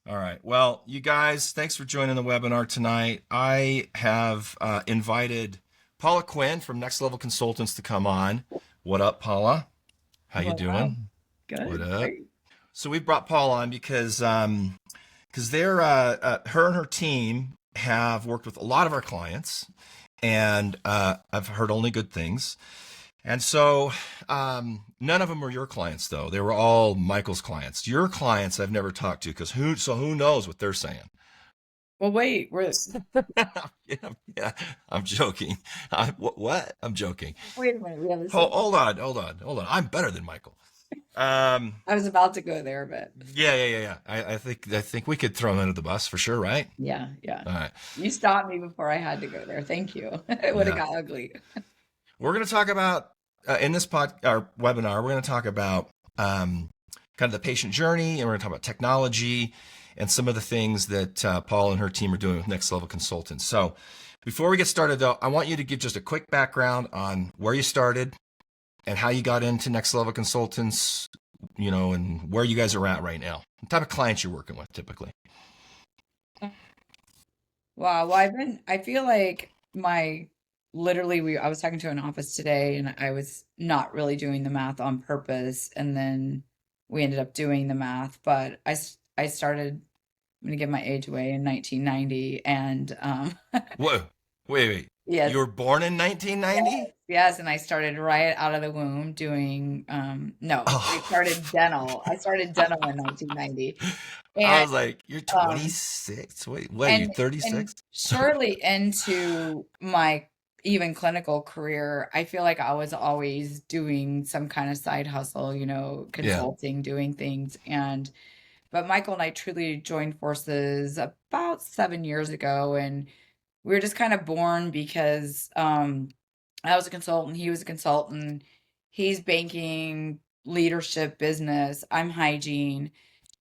All right. Well, you guys, thanks for joining the webinar tonight. I have invited Paula Quinn from Next Level Consultants to come on. What up, Paula? How you Wow, doing? What good, up? great. So we brought Paula on because they're her and her team have worked with a lot of our clients, and I've heard only good things. And so none of them were your clients, though. They were all Michael's clients. Your clients I've never talked to because who knows what they're saying. Well, wait, yeah, yeah, I'm joking. What? I'm joking. wait a minute. We have this. Hold on. I'm better than Michael. Um, I was about to go there, but yeah. I think we could throw him under the bus for sure, right? yeah, yeah. All right. You stopped me before I had to go there. Thank you. It would have Yeah, got ugly. we're going to talk about in this our webinar. We're going to talk about kind of the patient journey, and we're going to talk about technology and some of the things that Paul and her team are doing with Next Level Consultants. So, before we get started, though, I want you to give just a quick background on where you started and how you got into Next Level Consultants, and where you guys are at right now. The type of clients you're working with typically. Wow. Well, I feel like I was talking to an office today and I was not really doing the math on purpose. And then we ended up doing the math, but I started, I'm going to give my age away in 1990. And, Whoa, wait. You yes. were born in Yes, 1990? yes, and I started right out of the womb doing no, Oh, I started dental in 1990. I And was like, you're um 26? Wait, what are you, and and 36? shortly into my even clinical career, I feel like I was always doing some kind of side hustle, Yeah. consulting, doing things. And but Michael and I truly joined forces about 7 years ago, and we were just kind of born because I was a consultant, he was a consultant. He's banking, leadership, business. I'm hygiene.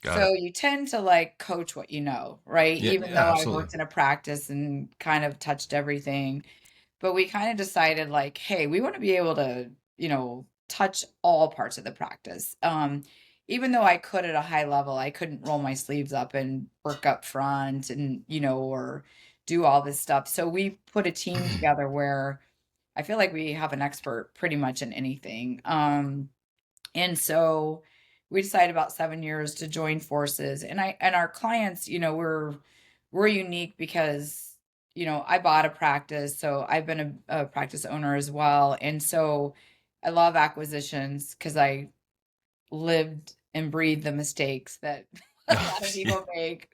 Got So it. you tend to like coach what you know, right? Yeah, Even yeah, though I absolutely. worked in a practice and kind of touched everything. But we kind of decided like, hey, we want to be able to, touch all parts of the practice. Even though I could at a high level, I couldn't roll my sleeves up and work up front and, or do all this stuff. So we put a team together where I feel like we have an expert pretty much in anything. And so we decided about 7 years to join forces. And our clients, we're unique because, I bought a practice, so I've been a practice owner as well. And so I love acquisitions because I lived and breathed the mistakes that a lot of Yeah. people make.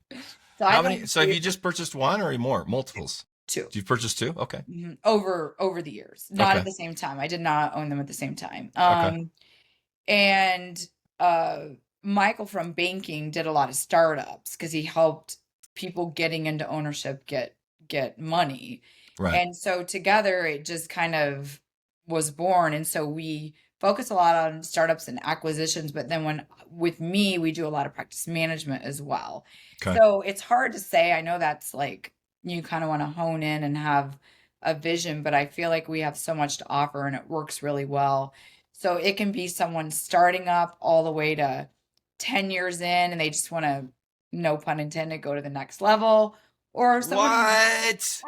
So I How love many? So have you just purchased one or more? Multiples? two. You've purchased two? Okay. Over the years, not at Okay. the same time. I did not own them at the same time. Okay. And uh, Michael from banking did a lot of startups because he helped people getting into ownership get money. Right. And so together it just kind of was born. And so we focus a lot on startups and acquisitions, but then when with me, we do a lot of practice management as well. Okay. So it's hard to say. I know that's like you kind of want to hone in and have a vision, but I feel like we have so much to offer and it works really well. So it can be someone starting up all the way to 10 years in and they just want to, no pun intended, go to the next level, or someone What?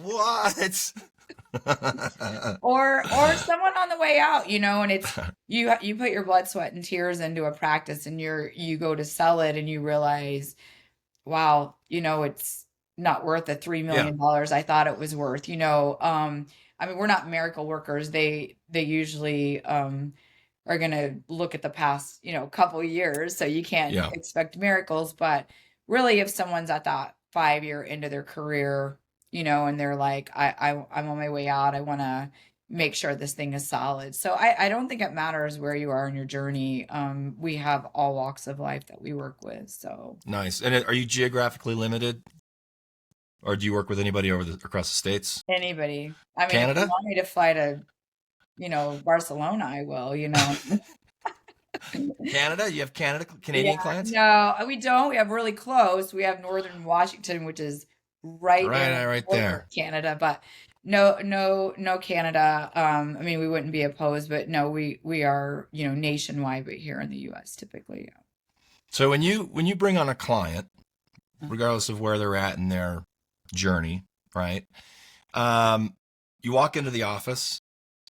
What? or someone on the way out, and it's you put your blood, sweat, and tears into a practice and you go to sell it and you realize, wow, it's not worth the $3 Yeah. million I thought it was worth, I mean, we're not miracle workers. They usually are going to look at the past, couple years, so you can't Yeah. expect miracles. But really, if someone's at that 5 year into their career, and they're like, I'm on my way out, I want to make sure this thing is solid. So I don't think it matters where you are in your journey. We have all walks of life that we work with. So Nice. And are you geographically limited, or do you work with anybody across the states? anybody, I mean, if you Canada? want me to fly to, Barcelona, I will, Canada? You have Yeah, Canadian clients? no, we don't. We have really close. We have Northern Washington, which is right there on Right the border of there. Canada, but no Canada. I mean, we wouldn't be opposed, but no, we are, nationwide, but here in the US typically. So when you bring on a client, regardless of where they're at in their journey, right? Um, you walk into the office.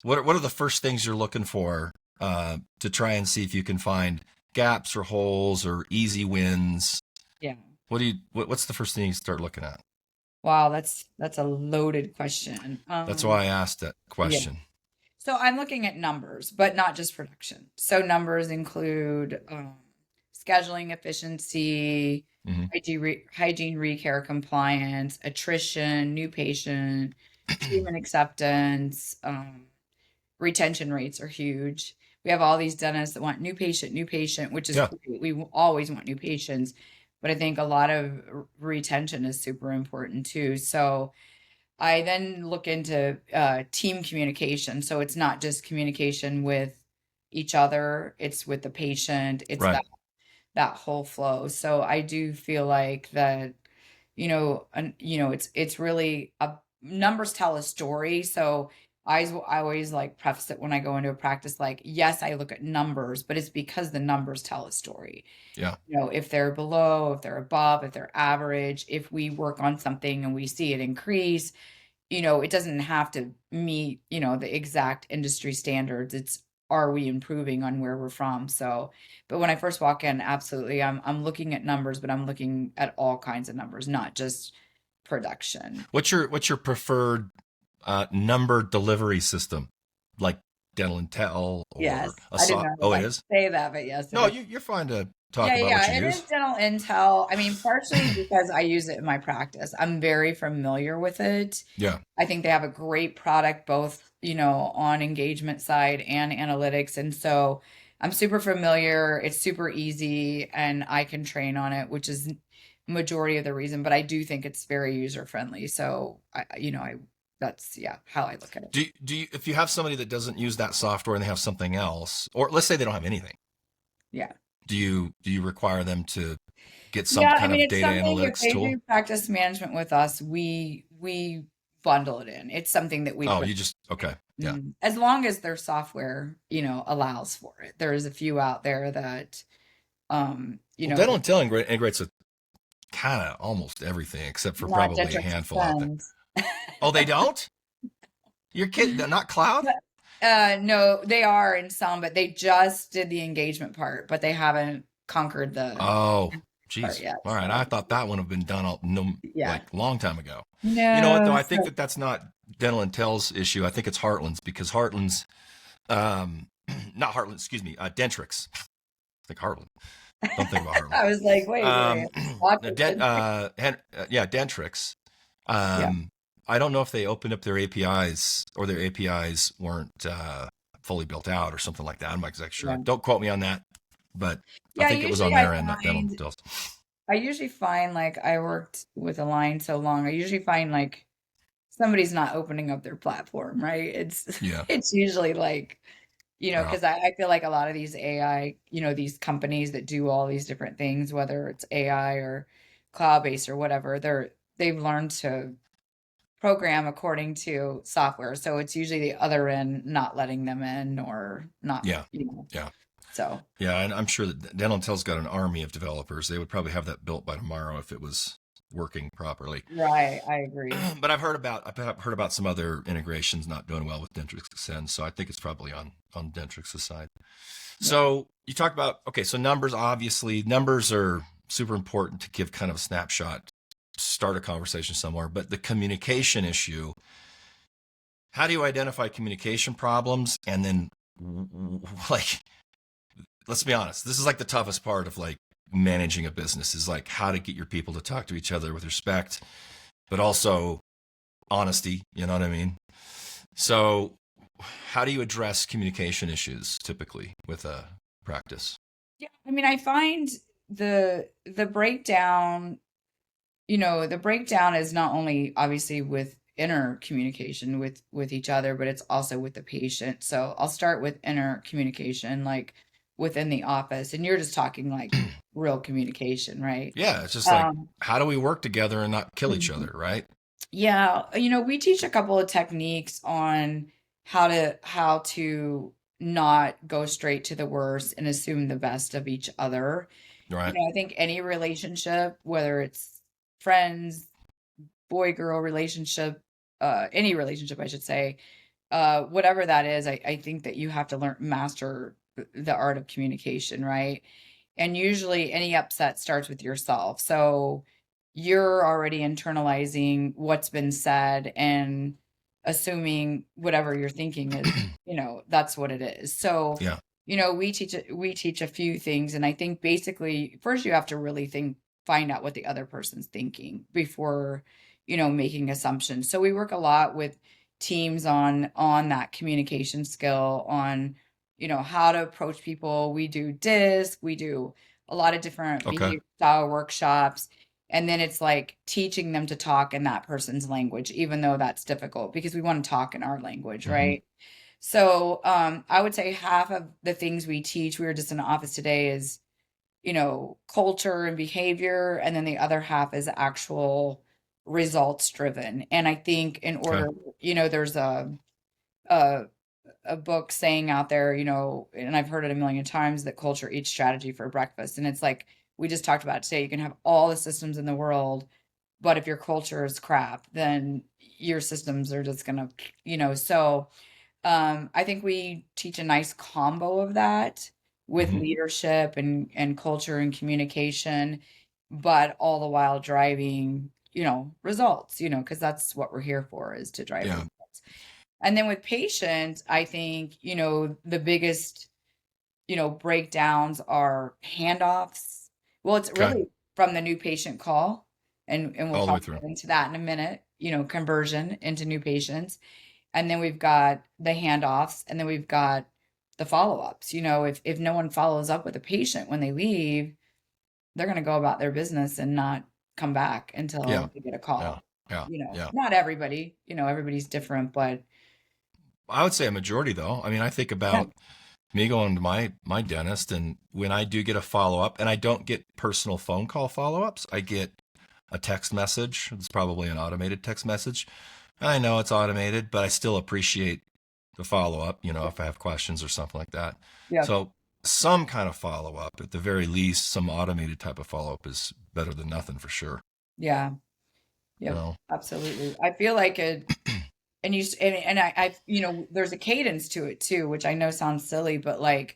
What are the first things you're looking for to try and see if you can find gaps or holes or easy wins? Yeah. What's the first thing you start looking at? Wow, that's a loaded question. That's why I asked that Yeah. question. So I'm looking at numbers, but not just production. So numbers include scheduling efficiency, Hmm. hygiene recare compliance, attrition, new patient, treatment acceptance, retention rates are huge. We have all these dentists that want new patient, which is Yeah, great. We always want new patients, but I think a lot of retention is super important too. So I then look into team communication. So it's not just communication with each other, it's with the patient. It's right. that whole flow. So I do feel like that, it's really numbers tell a story. So I always like preface it when I go into a practice, like, yes, I look at numbers, but it's because the numbers tell a story. Yeah. If they're below, if they're above, if they're average, if we work on something and we see it increase, it doesn't have to meet, the exact industry standards. It's, are we improving on where we're from? So, but when I first walk in, absolutely, I'm looking at numbers, but I'm looking at all kinds of numbers, not just production. What's your preferred number delivery system? Like Dental Intel or Yes, a I didn't soft? know I was Oh, it about to is. say that, but yes, it No, is. you're fine to talk Yeah, about what you yeah, it is use. dental intel. I mean, partially because I use it in my practice. I'm very familiar with it. Yeah. I think they have a great product, both, on engagement side and analytics. And so I'm super familiar. It's super easy and I can train on it, which is majority of the reason, but I do think it's very user friendly. So that's, yeah, how I look at it. Do you, if you have somebody that doesn't use that software and they have something else, or let's say they don't have anything, Yeah. do you require them to get some Yeah, I kind mean, of it's data something if analytics they tool? do practice management with us, we bundle it in. It's something that we Oh, put you just okay. Yeah. as long as their software, allows for it. There's a few out there that Well, Dental Intel integrates with kind of almost everything except for not probably a Dentrix handful out there. Ascend. Oh, they don't? You're kidding? They're not cloud? No, they are in some, but they just did the engagement part, but they haven't conquered the Oh, part geez. yet. All right. So I thought that one would have been done no, yeah. like long time ago. You know what though? No, I think so that that's not Dental Intel's issue. I think it's Heartland's because Heartland's, um, not Heartland. Excuse me, Dentrix. I think Heartland. Don't think about Heartland. I was like, wait. Watch it. Yeah, Dentrix. Yeah. Um, I don't know if they opened up their APIs or their APIs weren't fully built out or something like that. I'm not exactly sure. Yeah. Don't quote me on that, but I Yeah, think it was usually on their end, not Dental Intel's. I usually find like I worked with Align so long, I usually find like somebody's not opening up their platform, right? It's Yeah. it's usually like, Wow. because I feel like a lot of these AI, these companies that do all these different things, whether it's AI or cloud-based or whatever, they've learned to program according to software. So it's usually the other end not letting them in or not, Yeah. Yeah. so Yeah. And I'm sure that Dental Intel's got an army of developers. They would probably have that built by tomorrow if it was working properly. right, I agree. But I've heard about some other integrations not doing well with Dentrix Ascend, so I think it's probably on Dentrix's side. Yeah. So you talked about okay, so numbers are super important to give kind of a snapshot, start a conversation somewhere, but the communication issue, how do you identify communication problems and then like let's be honest, this is like the toughest part of like managing a business is like how to get your people to talk to each other with respect, but also honesty, you know what I mean? So, how do you address communication issues typically with a practice? Yeah, I mean, I find the breakdown, the breakdown is not only obviously with inner communication with each other, but it's also with the patient. So I'll start with inner communication, like within the office, and you're just talking like real communication, right? Yeah, it's just like Um, how do we work together and not kill each mhm. other, right? Yeah, we teach a couple of techniques on how to not go straight to the worst and assume the best of each other. Right. I think any relationship, whether it's friends, boy girl relationship, any relationship, I should say, whatever that is, I think that you have to master the art of communication, right? And usually any upset starts with yourself. So you're already internalizing what's been said and assuming whatever you're thinking is, that's what it is. So, Yeah. we teach a few things, and I think basically first you have to really find out what the other person's thinking before, making assumptions. So we work a lot with teams on that communication skill, on how to approach people. We do disc, we do a lot of different Okay. behavior style workshops, and then it's like teaching them to talk in that person's language, even though that's difficult because we want to talk in our language, Hmm. right? So I would say half of the things we teach, we were just in the office today, is culture and behavior, and then the other half is actual results driven. And I think in Okay. order, there's a a book saying out there, and I've heard it a million times, that culture eats strategy for breakfast. And it's like we just talked about today, you can have all the systems in the world, but if your culture is crap, then your systems are just gonna, so I think we teach a nice combo of that with Hmm. leadership and culture and communication, but all the while driving, results, because that's what we're here for, is to drive Yeah. results. And then with patients, I think, the biggest, breakdowns are handoffs. Well, it's Okay. really from the new patient call, and we'll All the way probably through. get into that in a minute, conversion into new patients. And then we've got the handoffs, and then we've got the follow-ups. If no one follows up with a patient when they leave, they're going to go about their business and not come back Yeah. until they get a Yeah. call. Yeah. Yeah. Not everybody, everybody's different, but I would say a majority though. I mean, I think yeah, about me going to my dentist, and when I do get a follow up, and I don't get personal phone call follow ups, I get a text message. It's probably an automated text message. I know it's automated, but I still appreciate the follow up, if I have questions or something like that. yeah, So some kind of follow up, at the very least, some automated type of follow up is better than nothing for sure. yeah, You yep, know? absolutely. I feel like it, and there's a cadence to it too, which I know sounds silly, but like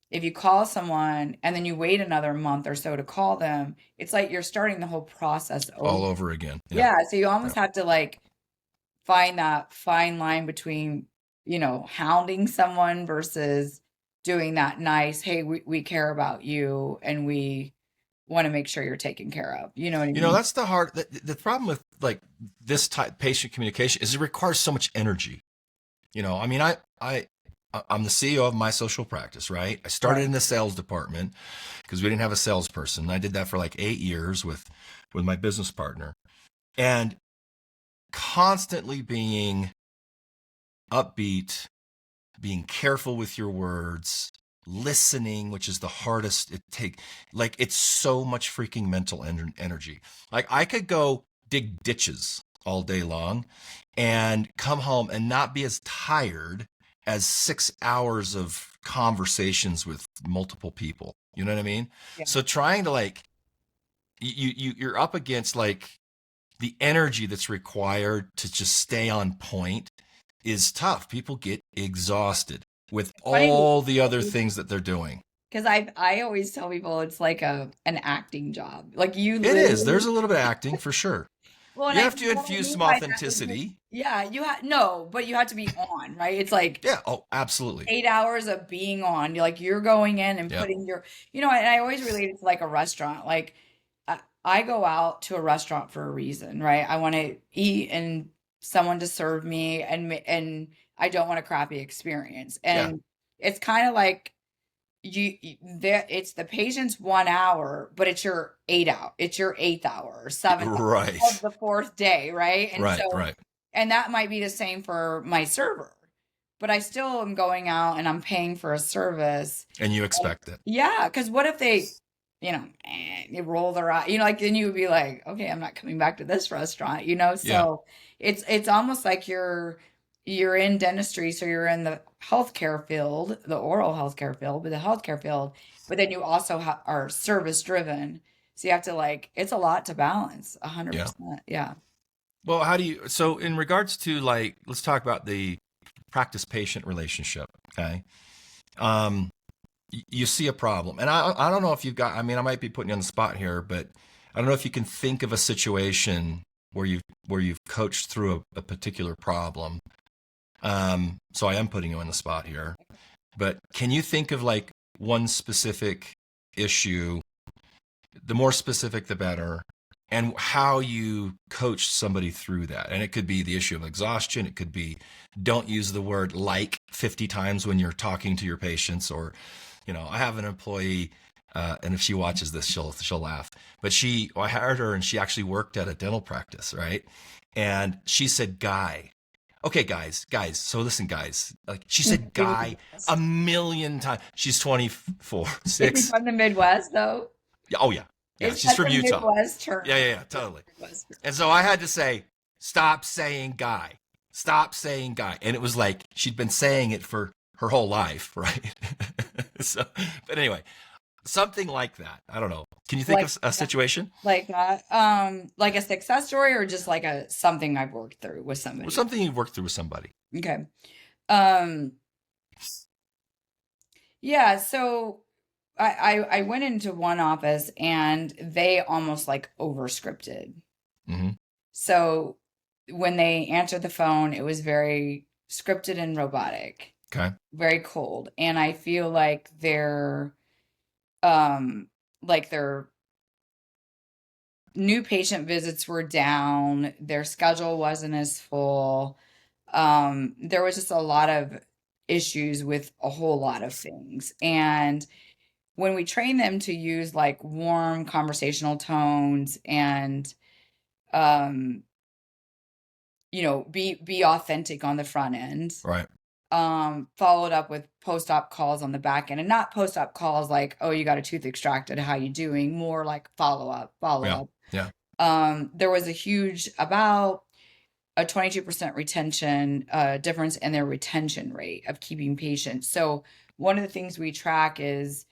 if you call someone and then you wait another month or so to call them, it's like you're starting the whole process All over. over again. Yeah. Yeah, so you Yeah. almost have to like find that fine line between, hounding someone versus doing that nice, hey, we care about you and we want to make sure you're taken care of. You know what I mean? That's the problem with like this type patient communication is it requires so much energy. I mean, I'm the CEO of my social practice, right? I started Right. in the sales department because we didn't have a salesperson. I did that for like 8 years with my business partner, and constantly being upbeat, being careful with your words, listening, which is the hardest like it's so much freaking mental energy. Like I could go dig ditches all day long and come home and not be as tired as 6 hours of conversations with multiple people. You know what I mean? Yeah. So trying to like you're up against like the energy that's required to just stay on point is tough. People get exhausted with Funny all the other things that they're doing. because I always tell people it's like an acting job. Like you It is. literally, There's a little bit of acting for sure. well, and You I have to what I infuse mean some by that is like, authenticity. yeah, you have no, but you have to be on, right? It's like Yeah. Oh, absolutely. 8 hours of being on. You're going in and Yep. putting your, and I always relate it to like a restaurant. Like I go out to a restaurant for a reason, right? I want to eat and someone to serve me, and I don't want a crappy experience. Yeah. And it's kind of like there it's the patient's 1 hour, but it's your 8 hour, it's your eighth hour or seventh hour of Right. the fourth day, right? And Right. so, Right. and that might be the same for my server, but I still am going out and I'm paying for a service. And you And expect it. yeah, because what if they roll their eye, like then you would be like, okay, I'm not coming back to this restaurant. Yeah. So it's almost like you're in dentistry, so you're in the healthcare field, the oral healthcare field, but the healthcare field, but then you also are service driven. So you have to like, it's a lot to balance, Yeah. 100%. Yeah. Well, how do you, so in regards to like, let's talk about the practice patient relationship. Okay. Um, you see a problem, and I don't know if you've got, I mean, I might be putting you on the spot here, but I don't know if you can think of a situation where you've coached through a particular problem. So I am putting you on the spot here, but can you think of like one specific issue? The more specific, the better. And how you coach somebody through that. And it could be the issue of exhaustion. It could be don't use the word like 50 times when you're talking to your patients. Or, I have an employee, and if she watches this, she'll laugh. But I hired her, and she actually worked at a dental practice, right? And she said, "Guy." Okay, guys. So listen, guys. Like she said, "Guy" a million times. She's 24, Is he 6. from the Midwest though? Yeah, oh yeah. Yeah, Is she's that from the Utah. Midwest term? Yeah, totally. Midwest term. And so I had to say, stop saying guy. Stop saying guy. And it was like she'd been saying it for her whole life, right? So, but anyway, something like that. I don't know. Can you think Like of a situation? like that. Like a success story or just like a something I've worked through with Or somebody. something you've worked through with somebody? Okay. Um, yeah, so I went into one office and they almost like over scripted. Mm-hmm. So when they answered the phone, it was very scripted and robotic, Okay. very cold. And I feel um like their new patient visits were down, their schedule wasn't as full. There was just a lot of issues with a whole lot of things. And when we train them to use like warm conversational tones and um be authentic on the front end, Right. followed up with post-op calls on the back end, and not post-op calls like, oh, you got a tooth extracted, how you doing, more like follow Yeah. up. Yeah. There was about a 22% retention difference in their retention rate of keeping patients. So one of the things we track is,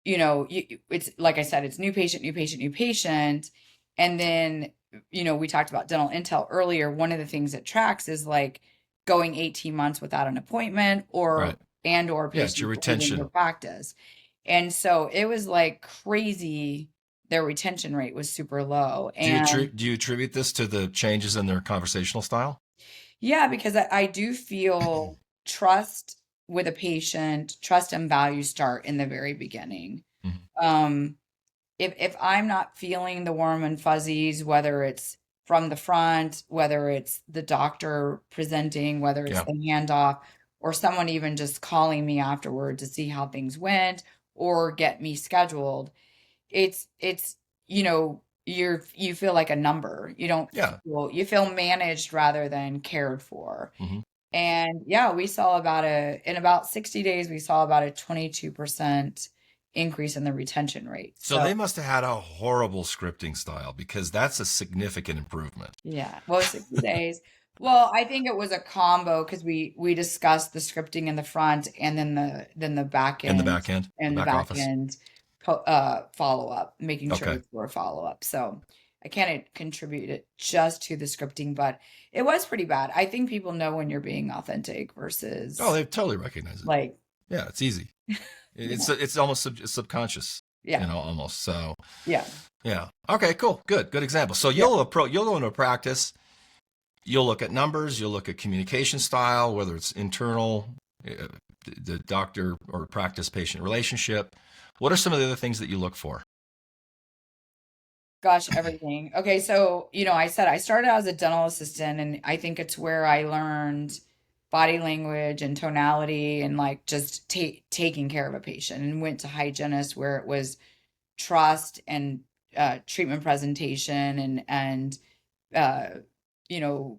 it's like I said, it's new patient, new patient, new patient. And then, we talked about dental intel earlier. One of the things it tracks is like going 18 months without an appointment Right. or Yeah. It's your patients leaving your retention. practice. And so it was like crazy. Their retention rate was super low. And Do you attribute this to the changes in their conversational style? yeah, because I do feel trust with a patient, trust and value start in the very beginning. Mhm. Um, if I'm not feeling the warm and fuzzies, whether it's from the front, whether it's the doctor presenting, whether it's Yeah. the handoff, or someone even just calling me afterward to see how things went or get me scheduled, it's you feel like a number. You don't Yeah. you feel managed rather than cared for. Hmm. And yeah, we saw in about 60 days, we saw about a 22% increase in the retention rate. So So they must have had a horrible scripting style because that's a significant improvement. yeah, well, 60 days. Well, I think it was a combo because we discussed the scripting in the front and then the back In the end back end, the and the back back office. end follow up, making sure Okay. it's for follow up. So I can't contribute it just to the scripting, but it was pretty bad. I think people know when you're being authentic Oh, versus they totally recognize it. like, Yeah, it's easy. yeah, It's almost subconscious, yeah, almost. So yeah. yeah. Okay, cool. Good example. So Yeah. you'll go into a practice, you'll look at numbers, you'll look at communication style, whether it's internal, the doctor or practice patient relationship. What are some of the other things that you look for? Gosh, everything. Okay, so, I said I started as a dental assistant, and I think it's where I learned body language and tonality and like just taking care of a patient, and went to hygienist where it was trust and treatment presentation and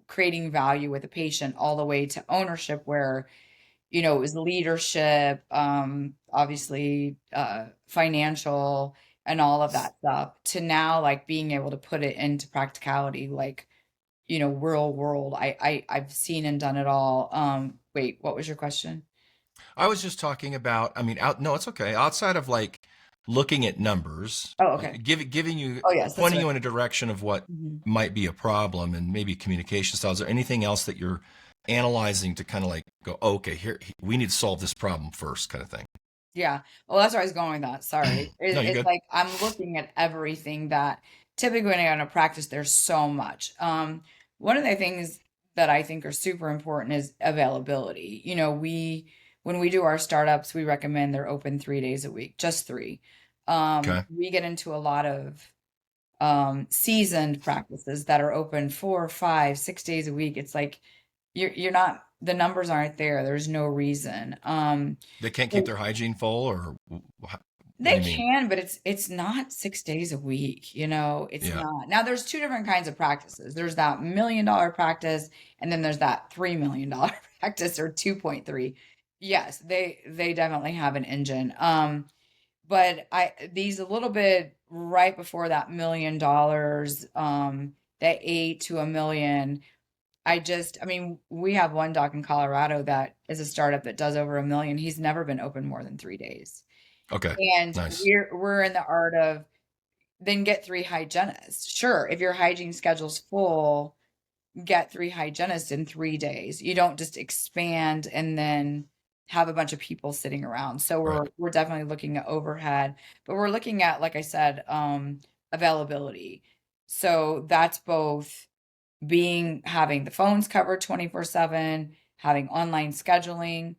creating value with a patient, all the way to ownership where it was leadership, obviously, financial and all of that stuff, to now like being able to put it into practicality, like, real world. I've seen and done it all. Wait, what was your question? I was just talking about, I mean, no, it's okay. Outside of like looking at numbers, Oh, okay. giving you, Oh, yes, that's pointing right. you in a direction of what Mhm. might be a problem and maybe communication styles or anything else that you're analyzing to kind of like go, oh, okay, here, we need to solve this problem first kind of thing. Yeah. Well, that's where I was going with that. Sorry. No, you're It's good. like I'm looking at everything that typically when you're going to practice, there's so much. One of the things that I think are super important is availability. When we do our startups, we recommend they're open 3 days a week, just three. Okay. We get into a lot of seasoned practices that are open 4, 5, 6 days a week. It's like you're not, the numbers aren't there. There's no reason. They can't keep their hygiene full or what do They you mean? can, but it's not 6 days a week, it's Yeah. not. Now there's two different kinds of practices. There's that $1 million practice, and then there's that $3 million practice or 2.3. Yes, they definitely have an engine. But these a little bit right before that $1 million, that 8 to 1 million. I mean, we have one doc in Colorado that is a startup that does over 1 million. He's never been open more than 3 days. Okay. And Nice. we're in the art of then get three hygienists. Sure, if your hygiene schedule's full, get three hygienists in 3 days. You don't just expand and then have a bunch of people sitting around. So Right. we're definitely looking at overhead, but we're looking at, like I said, availability. So that's both having the phones covered 24/7, having online scheduling,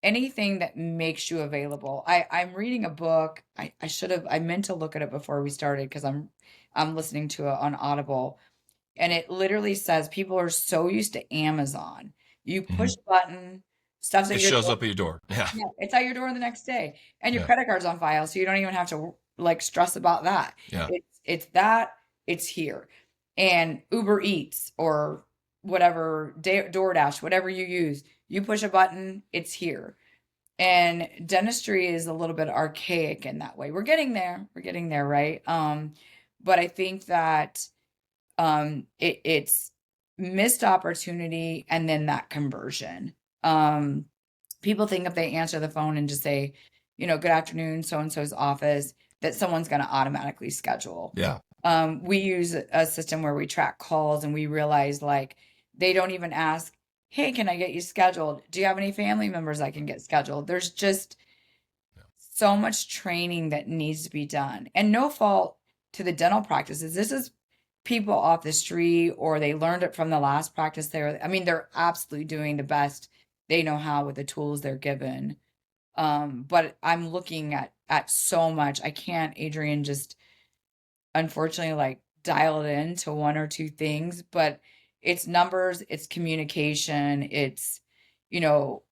anything that makes you available. I'm reading a book. I meant to look at it before we started because I'm listening to it on Audible, and it literally says people are so used to Amazon. You Hmm. push a button, stuff's at It your shows door. up at your door. Yeah. Yeah, it's at your door the next day, and your Yeah. credit card's on file, so you don't even have to like stress about that. Yeah. It's that it's here, and Uber Eats or whatever, DoorDash, whatever you use, you push a button, it's here. And dentistry is a little bit archaic in that way. We're getting there. We're getting there, right? But I think that it's missed opportunity and then that conversion. Um, People think if they answer the phone and just say, good afternoon, so and so's office, that someone's going to automatically schedule. Yeah. We use a system where we track calls, and we realize like they don't even ask, hey, can I get you scheduled? Do you have any family members I can get scheduled? There's just so much training that needs to be done, and no fault to the dental practices. This is people off the street, or they learned it from the last practice there. I mean, they're absolutely doing the best they know how with the tools they're given. But I'm looking at so much. I can't, Adrian, just unfortunately like dial it in to one or two things, but it's numbers, it's communication, it's you know,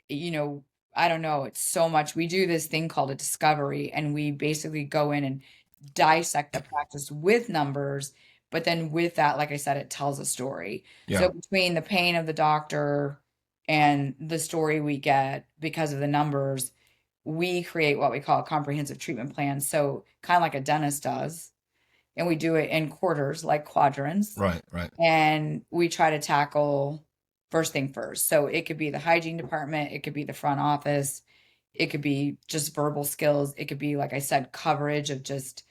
you know, I don't know, it's so much. We do this thing called a discovery, and we basically go in and dissect the practice with numbers, but then with that, like I said, it tells a story. So Yeah. between the pain of the doctor and the story we get because of the numbers, we create what we call a comprehensive treatment plan. So kind of like a dentist does, and we do it in quarters, like quadrants, Right. Right. and we try to tackle first thing first. So it could be the hygiene department, it could be the front office, it could be just verbal skills, it could be, like I said, coverage of just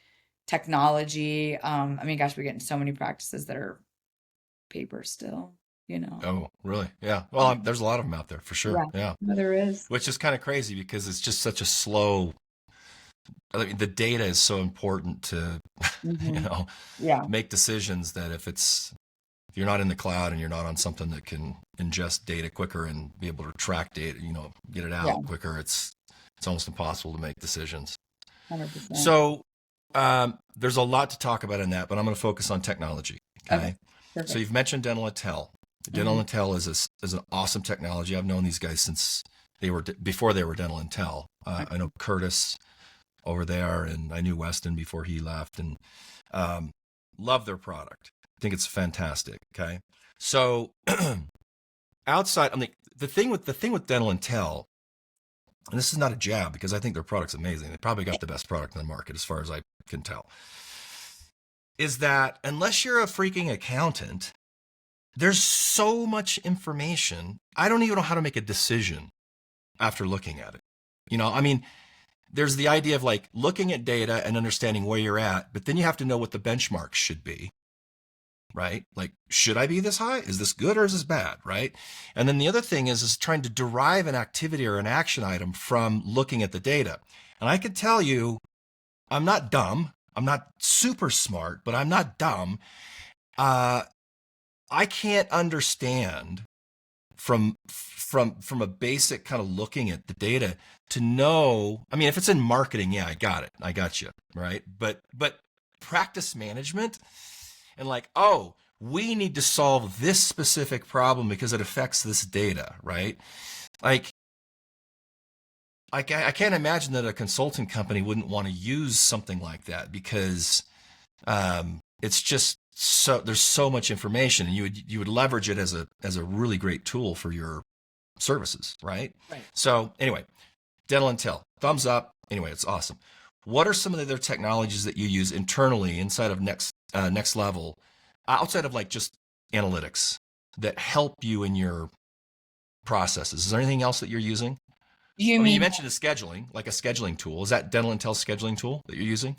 technology. I mean, gosh, we get in so many practices that are paper still, you know. Oh, really? Yeah. Well, Um, there's a lot of them out there for sure. yeah, Yeah. no, there is. Which is kind of crazy because it's just such a slow, I mean, the data is so important to, you Hmm. know, Yeah, make decisions that if you're not in the cloud and you're not on something that can ingest data quicker and be able to track data, get it yeah, out quicker, it's almost impossible to make decisions. 100%. So there's a lot to talk about in that, but I'm going to focus on technology. Okay, Okay. So perfect. you've mentioned Dental and Tel. Dental Hmm. and Tel is an awesome technology. I've known these guys since before they were Dental and Tel. I Okay. know Curtis over there, and I knew Weston before he left, and um, love their product. I think it's fantastic. Okay. So outside, I mean, the thing with Dental and Tel, and this is not a jab because I think their product's amazing. They probably got the best product in the market as far as I can tell. Is that unless you're a freaking accountant, there's so much information. I don't even know how to make a decision after looking at it. I mean, there's the idea of like looking at data and understanding where you're at, but then you have to know what the benchmarks should be, right? Like, should I be this high? Is this good or is this bad, right? And then the other thing is trying to derive an activity or an action item from looking at the data. And I can tell you, I'm not dumb. I'm not super smart, but I'm not dumb. I can't understand from a basic kind of looking at the data to know. I mean, if it's in marketing, yeah, I got it. I got you, right? But practice management and like, oh, we need to solve this specific problem because it affects this data, right? Like, I can't imagine that a consulting company wouldn't want to use something like that because it's just there's so much information, and you would leverage it as a really great tool for your services, right? Right. So anyway, Dental Intel, thumbs up. Anyway, it's awesome. What are some of the other technologies that you use internally inside of Next Level, outside of like just analytics, that help you in your processes? Is there anything else that you're using? You I mean, you mean, mentioned a scheduling, like a scheduling tool. Is that Dental Intel's scheduling tool that you're using?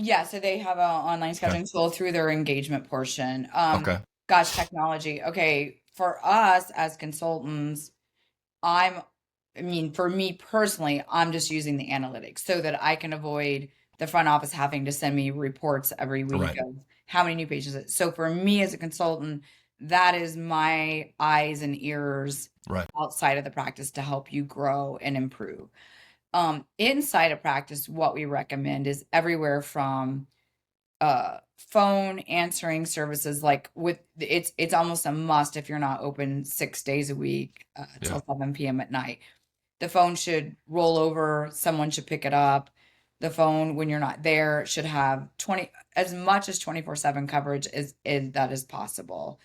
yeah, so they have an online Okay. scheduling tool through their engagement portion. Okay. Gosh, technology. Okay, for us as consultants, I mean, for me personally, I'm just using the analytics so that I can avoid the front office having to send me reports every week Right. of how many new patients. So for me as a consultant, that is my eyes and ears Right. outside of the practice to help you grow and improve. Inside of practice, what we recommend is everywhere from phone answering services, like with it's almost a must if you're not open 6 days a week Yeah. till 7 p.m. at night. The phone should roll over, someone should pick it up. The phone, when you're not there, should have 20 as much as 24/7 coverage as that is possible.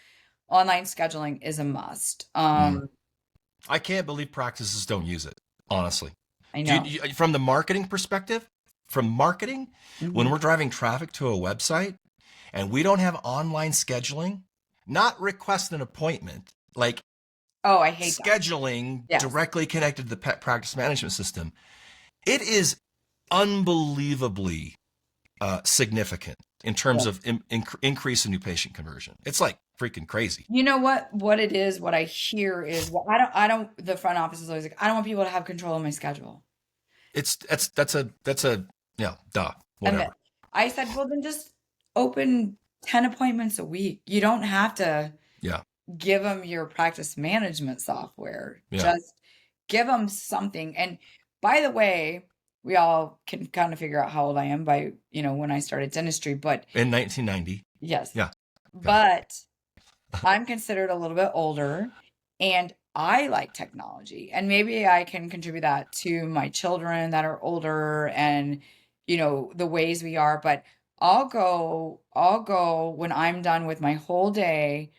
Online scheduling is a must. Mm. I can't believe practices don't use it, honestly. I know. From the marketing perspective, from marketing, when Mhm. we're driving traffic to a website and we don't have online scheduling, not request an appointment, like Oh, I hate that. scheduling Yes. directly connected to the pet practice management system, it is unbelievably significant in terms of increase in new patient conversion. It's like freaking crazy. You know what it is, what I hear is, well, I don't the front office is always like, I don't want people to have control of my schedule. That's a yeah, duh, And then whatever. I said, well, then just open 10 appointments a week. You don't have to Yeah, give them your practice management software. yeah. Just give them something. And by the way, we all can kind of figure out how old I am by, when I started dentistry, but In 1990. yes, Yeah. Okay. but I'm considered a little bit older and I like technology, and maybe I can contribute that to my children that are older and the ways we are, but I'll go when I'm done with my whole day,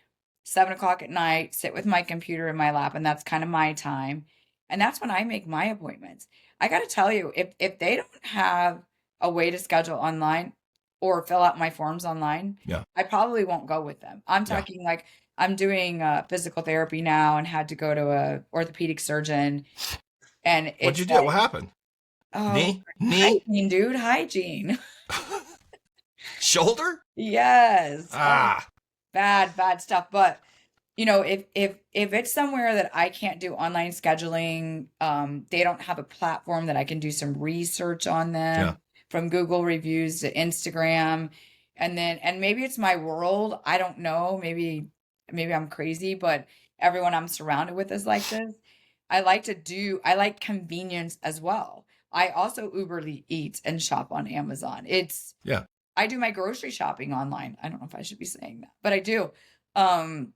7 o'clock at night, sit with my computer in my lap, and that's kind of my time. And that's when I make my appointments. I got to tell you, if they don't have a way to schedule online or fill out my forms online, Yeah. I probably won't go with them. I'm Yeah. talking like I'm doing physical therapy now and had to go to a orthopedic surgeon, and What'd it's you do? like, What happened? oh, Knee? hygiene, dude, hygiene. Shoulder? Yes. Oh, Ah, bad stuff. But if it's somewhere that I can't do online scheduling, they don't have a platform that I can do some research on yeah. them, from Google reviews to Instagram, and maybe it's my world. I don't know. Maybe I'm crazy, but everyone I'm surrounded with is like this. I like convenience as well. I also Uber Eats and shop on Amazon. Yeah. I do my grocery shopping online. I don't know if I should be saying that, but I do. Um,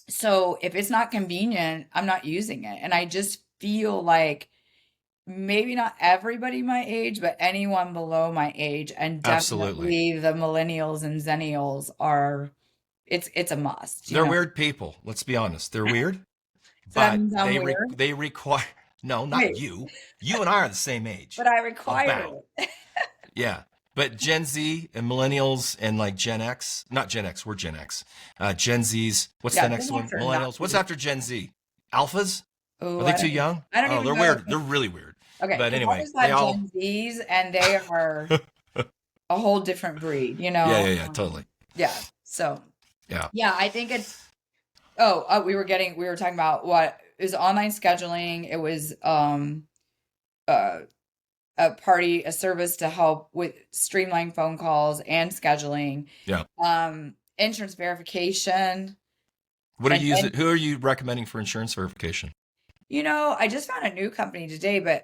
so if it's not convenient, I'm not using it. And I just feel like maybe not everybody my age, but anyone below my age, and Absolutely. definitely the millennials and zennials it's a must, They're weird people. Let's be honest. They're weird, So that but means I'm weird. they require no, not Wait, you. You and I are the same age. but I require About. it. Yeah. But Gen Z and millennials and like Gen X, not Gen X, we're Gen X. Gen Z's, what's the Yeah, next Gen one? X are not Millennials. What's weird. after Gen Z? Alphas? Oh, Are they too young? I don't Oh, even they're know. weird. They're really weird. Okay, But because I anyway, just they had all. Gen Zs, and they are a whole different breed, you Yeah, know. yeah, yeah, totally. Yeah. So Yeah, yeah, I think it's. We were talking about what is online scheduling. It was uh a service to help with streamline phone calls and scheduling, yeah. insurance verification, What are and you using? Who are you recommending for insurance verification? I just found a new company today, but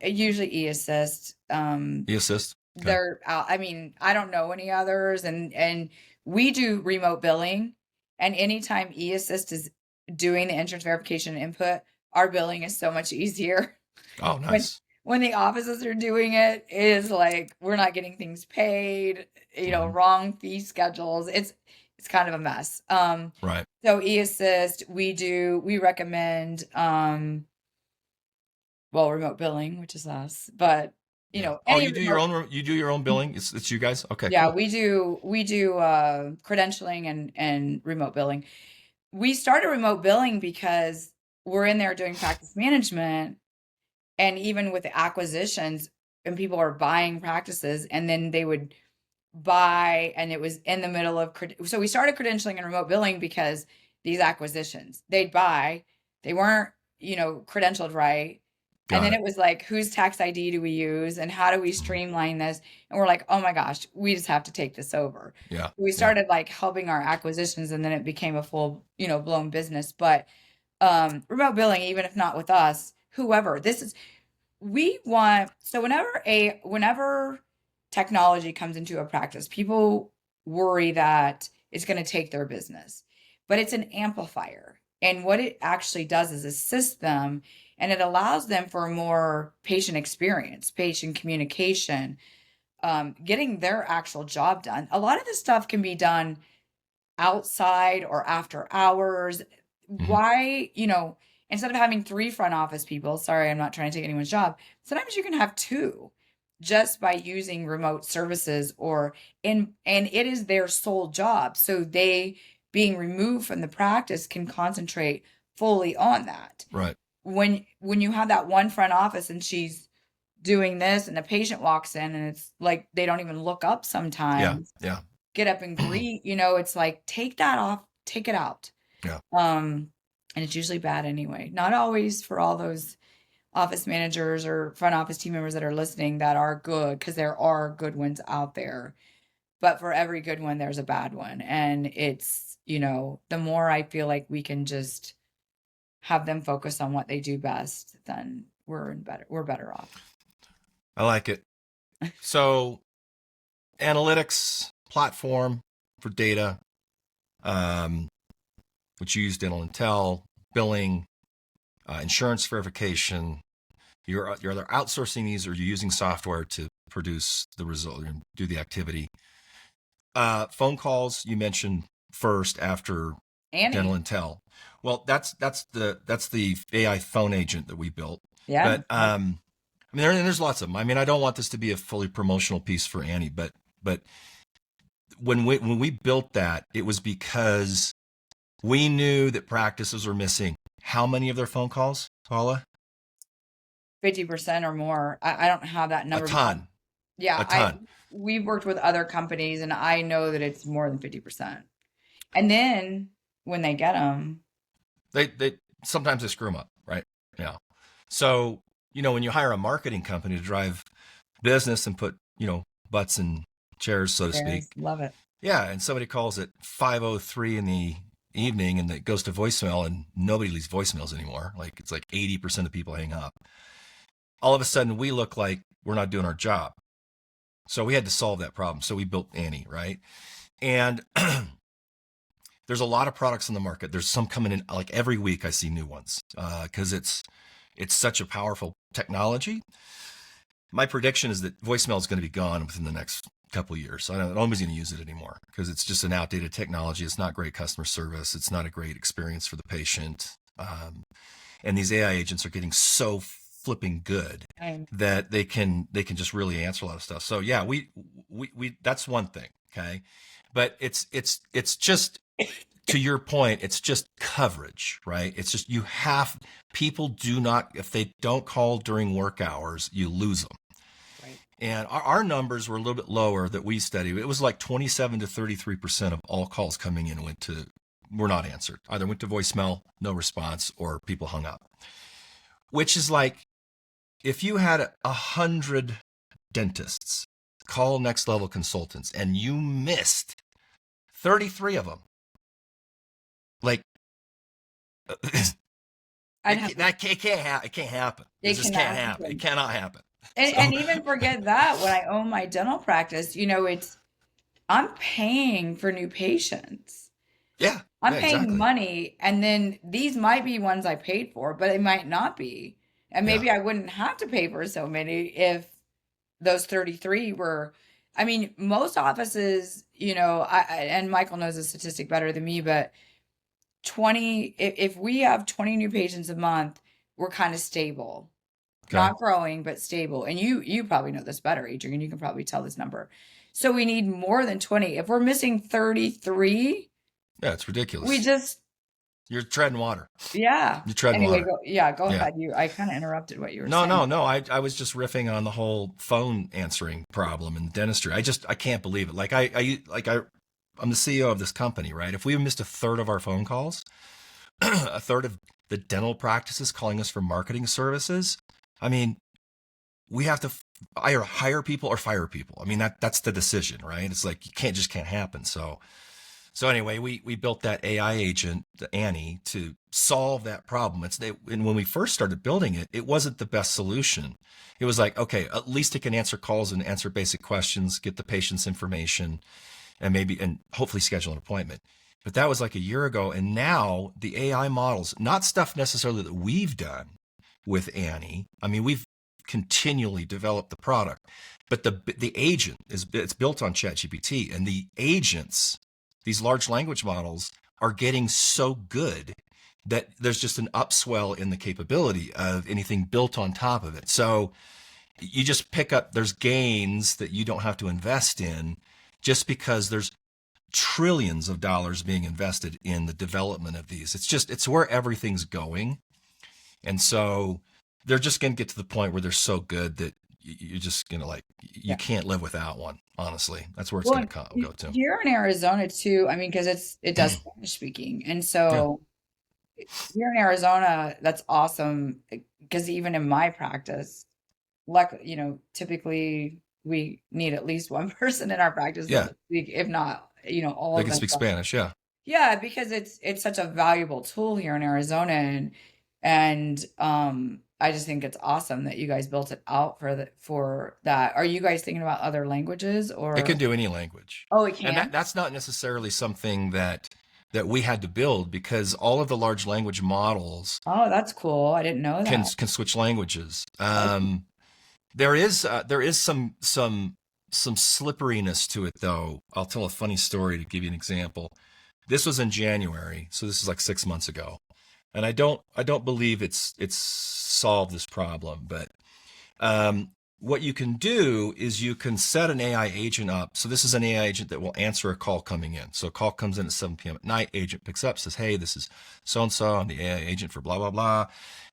usually eAssist. eAssist. Okay. They're out. I mean, I don't know any others, and we do remote billing, and anytime eAssist is doing the insurance verification input, our billing is so much easier. Oh, when nice. when the offices are doing it, it is like we're not getting things paid, Hmm. wrong fee schedules. It's kind of a mess. Right. So eAssist, we recommend well, remote billing, which is us, but Yeah. Oh, any you do your remote. own. You do your own billing. It's you guys. Okay, Yeah, cool. we do credentialing and remote billing. We started remote billing because we're in there doing practice management, and even with the acquisitions, and people are buying practices, and then they would buy, and it was in the middle of so we started credentialing and remote billing because these acquisitions, they'd buy, they weren't, credentialed right. And Got then it. it was like, whose tax ID do we use and how do we Mhm. streamline this? And we're like, oh my gosh, we just have to take this over. Yeah. We Yeah. started like helping our acquisitions, and then it became a full, blown business. But remote billing, even if not with us, whoever, this is we want. So whenever technology comes into a practice, people worry that it's going to take their business, but it's an amplifier, and what it actually does is assist them, and it allows them for a more patient experience, patient communication, getting their actual job done. A lot of this stuff can be done outside or after hours. Hmm. Why, instead of having three front office people, sorry, I'm not trying to take anyone's job, sometimes you can have two just by using remote services, or and it is their sole job. So they, being removed from the practice, can concentrate fully on that. Right. When you have that one front office and she's doing this, and the patient walks in, and it's like they don't even look up Yeah. sometimes, Yeah. get up and greet, it's like, take that off, take it out. Yeah. And it's usually bad anyway. Not always for all those office managers or front office team members that are listening that are good, because there are good ones out there. But for every good one, there's a bad one. And it's, the more I feel like we can just have them focus on what they do best, then we're better off. I like it. So, analytics platform for data, um, which you use dental intel, billing, insurance verification. You're either outsourcing these or you're using software to produce the result and do the activity. Phone calls you mentioned first after dental Annie. intel. Well, that's the AI phone agent that we built. Yeah. But I mean, there's lots of them. I mean, I don't want this to be a fully promotional piece for Annie, but when we built that, it was because we knew that practices were missing how many of their phone calls, Paula? 50% or more. I don't have that A number because, ton, yeah, a ton. we've worked with other companies, and I know that it's more than 50%. And then when they get them, They sometimes they screw them up, right? Yeah. So when you hire a marketing company to drive business and put butts in chairs, so to speak. there's love it. Yeah, and somebody calls at 5:03 in the evening and it goes to voicemail and nobody leaves voicemails anymore. Like it's like 80% of people hang up. All of a sudden we look like we're not doing our job. So we had to solve that problem. So we built Annie, right? And there's a lot of products on the market. There's some coming in like every week. I see new ones because it's such a powerful technology. My prediction is that voicemail is going to be gone within the next couple of years. I don't nobody's going to use it anymore because it's just an outdated technology. It's not great customer service. It's not a great experience for the patient. And these AI agents are getting so flipping good I'm that they can just really answer a lot of stuff. So yeah, we that's one thing. Okay. But it's just to your point, it's just coverage, right? It's just people do not, if they don't call during work hours, you lose them. Right. And our numbers were a little bit lower that we studied. It was like 27 to 33% of all calls coming in were not answered. Either went to voicemail, no response, or people hung up. Which is like, if you had 100 dentists call Next Level Consultants and you missed 33 of them, like, it can't happen. It just can't happen. It cannot happen. And even forget that, when I own my dental practice, I'm paying for new patients. Yeah. I'm paying exactly. money, and then these might be ones I paid for, but it might not be. And maybe I wouldn't have to pay for so many if those 33 were, I mean, most offices, and Michael knows the statistic better than me, but if we have 20 new patients a month, we're kind of stable. Okay. Not growing, but stable. And you probably know this better, Adrian. You can probably tell this number. So we need more than 20. If we're missing 33, yeah, it's ridiculous. You're treading water. Yeah. You're treading Anyway, water. Go ahead. I kind of interrupted what you were saying. No. I was just riffing on the whole phone answering problem in dentistry. I can't believe it. Like I'm the CEO of this company, right? If we missed a third of our phone calls, a third of the dental practices calling us for marketing services, I mean, we have to either hire people or fire people. I mean, that's the decision, right? It's like, can't happen. So anyway, we built that AI agent, the Annie, to solve that problem. And when we first started building it, it wasn't the best solution. It was like, okay, at least it can answer calls and answer basic questions, get the patient's information, and hopefully schedule an appointment. But that was like a year ago. And now the AI models, not stuff necessarily that we've done with Annie. I mean, we've continually developed the product, but the agent it's built on ChatGPT, and the agents, these large language models, are getting so good that there's just an upswell in the capability of anything built on top of it. So you just there's gains that you don't have to invest in, just because there's trillions of dollars being invested in the development of these. It's where everything's going. And so they're just going to get to the point where they're so good that you're just going to you can't live without one. Honestly, that's where it's going to go to. Here in Arizona too, I mean, because it does Spanish speaking. And so here in Arizona, that's awesome, because even in my practice, typically we need at least one person in our practice to speak, if not, all they of can speak Spanish. Yeah. Yeah, because it's such a valuable tool here in Arizona, and I just think it's awesome that you guys built it out for that. Are you guys thinking about other languages, or it can do any language? Oh, it can. And that's not necessarily something that we had to build, because all of the large language models. Oh, that's cool. I didn't know that. Can switch languages. There is some slipperiness to it, though. I'll tell a funny story to give you an example. This was in January, so this is like 6 months ago. And I don't believe it's solved this problem, but what you can do is you can set an AI agent up. So this is an AI agent that will answer a call coming in. So a call comes in at 7 p.m. at night. Agent picks up, says, "Hey, this is so-and-so. I'm the AI agent for blah, blah, blah.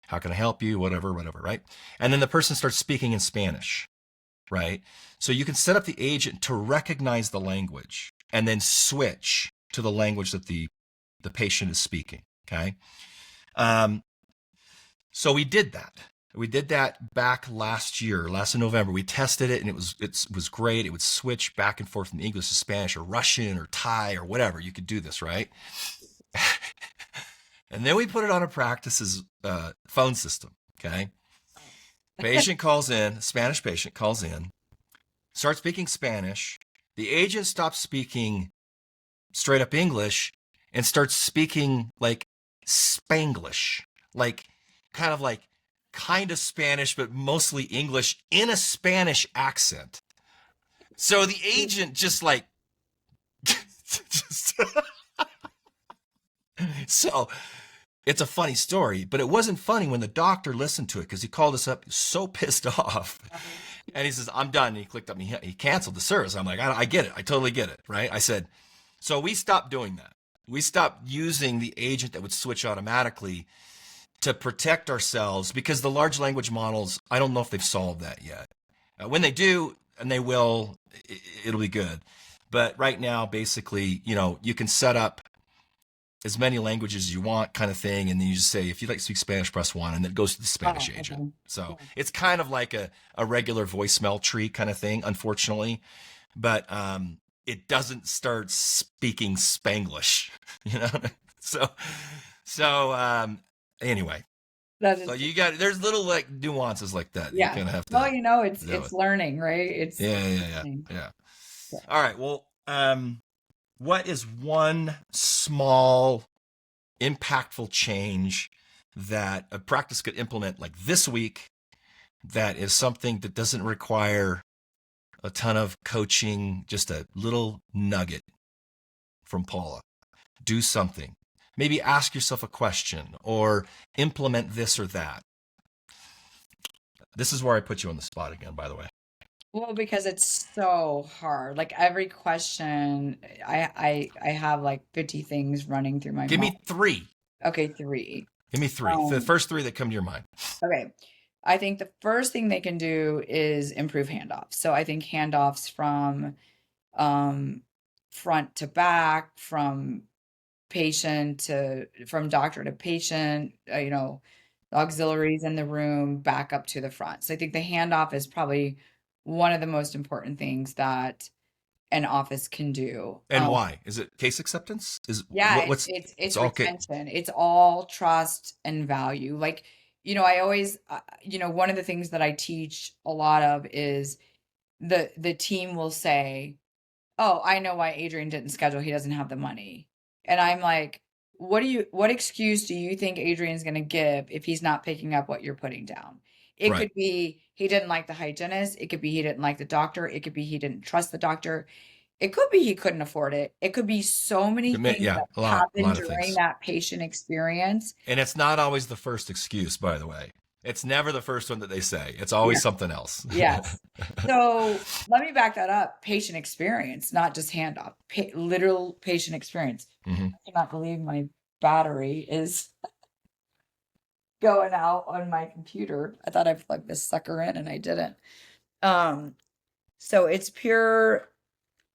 How can I help you?" Whatever, right? And then the person starts speaking in Spanish, right? So you can set up the agent to recognize the language and then switch to the language that the patient is speaking, okay? So we did that. We did that back last in November. We tested it, and it was great. It would switch back and forth from English to Spanish or Russian or Thai or whatever. You could do this, right? And then we put it on a practice's phone system, okay? Patient calls in, Spanish patient calls in, starts speaking Spanish. The agent stops speaking straight up English and starts speaking like Spanglish, kind of Spanish, but mostly English in a Spanish accent. So the agent so it's a funny story, but it wasn't funny when the doctor listened to it, because he called us up so pissed off. And he says, "I'm done." And he clicked up, he canceled the service. I'm like, I get it. I totally get it. Right. I said, so we stopped doing that. We stopped using the agent that would switch automatically to protect ourselves because the large language models, I don't know if they've solved that yet. When they do, and they will, it'll be good. But right now, basically, you can set up as many languages as you want kind of thing. And then you just say, if you'd like to speak Spanish, press 1, and then it goes to the Spanish Oh, agent. okay. So Yeah. it's kind of like a regular voicemail tree kind of thing, unfortunately. But it doesn't start speaking Spanglish, you know? So, so anyway, That so is you got, there's little like nuances like that you yeah. kind of have Well, to deal it's with. learning, right? Yeah, yeah, yeah, Learning. yeah. Yeah. All right. Well, what is one small impactful change that a practice could implement like this week that is something that doesn't require a ton of coaching, just a little nugget from Paula? Do something. Maybe ask yourself a question or implement this or that. This is where I put you on the spot again, by the way. Well, because it's so hard. Like every question, I have like 50 things running through my Give mind. me three. Okay, three. Give me three. The Um, first three that come to your mind. okay. I think the first thing they can do is improve handoffs. So I think handoffs from um, front to back, from doctor to patient, auxiliaries in the room, back up to the front. So I think the handoff is probably one of the most important things that an office can do. And why? Is it case acceptance? Is Yeah, what's it's it's okay. retention. It's all trust and value. Like, I always, one of the things that I teach a lot of is the team will say, "Oh, I know why Adrian didn't schedule. He doesn't have the money." And I'm like, what excuse do you think Adrian's going to give if he's not picking up what you're putting down? It Right. could be he didn't like the hygienist. It could be he didn't like the doctor. It could be he didn't trust the doctor. It could be he couldn't afford it. It could be so many things Yeah, that a happen lot of during things. that patient experience. And it's not always the first excuse, by the way. It's never the first one that they say. It's always Yeah. something else. Yes. So let me back that up. Patient experience, not just handoff. Literal patient experience. Hmm. I cannot believe my battery is going out on my computer. I thought I plugged this sucker in and I didn't. Um, so it's pure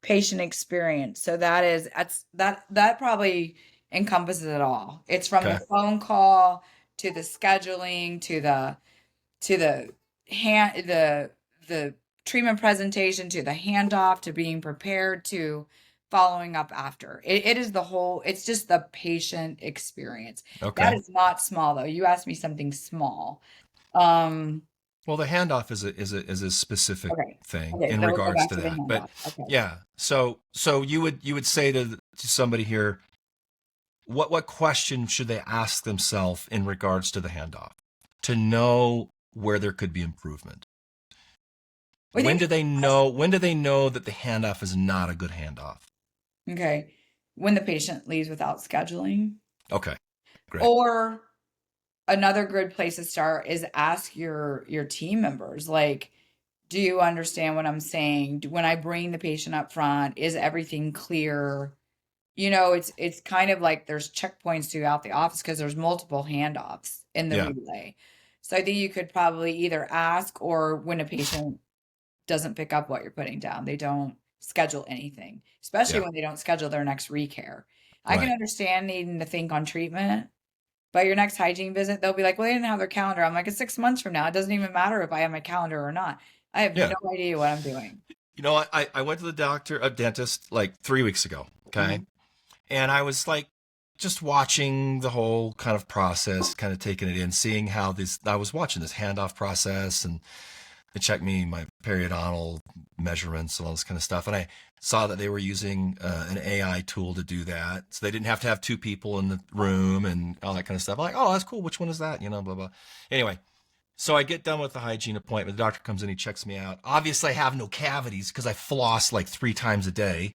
patient experience. So that probably encompasses it all. It's from the Okay. phone call to the scheduling to the hand the treatment presentation to the handoff to being prepared to following up after. It is the whole, it's just the patient experience. That Okay. is not small though. You asked me something small. Um, Well, the handoff is a specific okay. thing Okay, in so we'll go regards back to to the that. But handoff. Okay. yeah, so you would say to somebody here, what question should they ask themselves in regards to the handoff to know where there could be improvement? I think When do they know that the handoff is not a good handoff? okay. When the patient leaves without scheduling. Okay, great. Or another good place to start is ask your team members, like, do you understand what I'm saying? When I bring the patient up front, is everything clear? It's kind of like there's checkpoints throughout the office because there's multiple handoffs in the Yeah, relay. So I think you could probably either ask, or when a patient doesn't pick up what you're putting down, they don't schedule anything, especially yeah, when they don't schedule their next recare. I can right. understand needing to think on treatment, but your next hygiene visit, they'll be like, well, they didn't have their calendar. I'm like, it's 6 months from now. It doesn't even matter if I have my calendar or not. I have Yeah. no idea what I'm doing. I went to a dentist like 3 weeks ago. Okay. Mhm. And I was like, just watching the whole kind of process, kind of taking it in, seeing how I was watching this handoff process, and they checked my periodontal measurements and all this kind of stuff. And I saw that they were using an AI tool to do that. So they didn't have to have two people in the room and all that kind of stuff. I'm like, oh, that's cool. Which one is that? Blah, blah. Anyway, so I get done with the hygiene appointment. The doctor comes in, he checks me out. Obviously, I have no cavities because I floss like 3 times a day.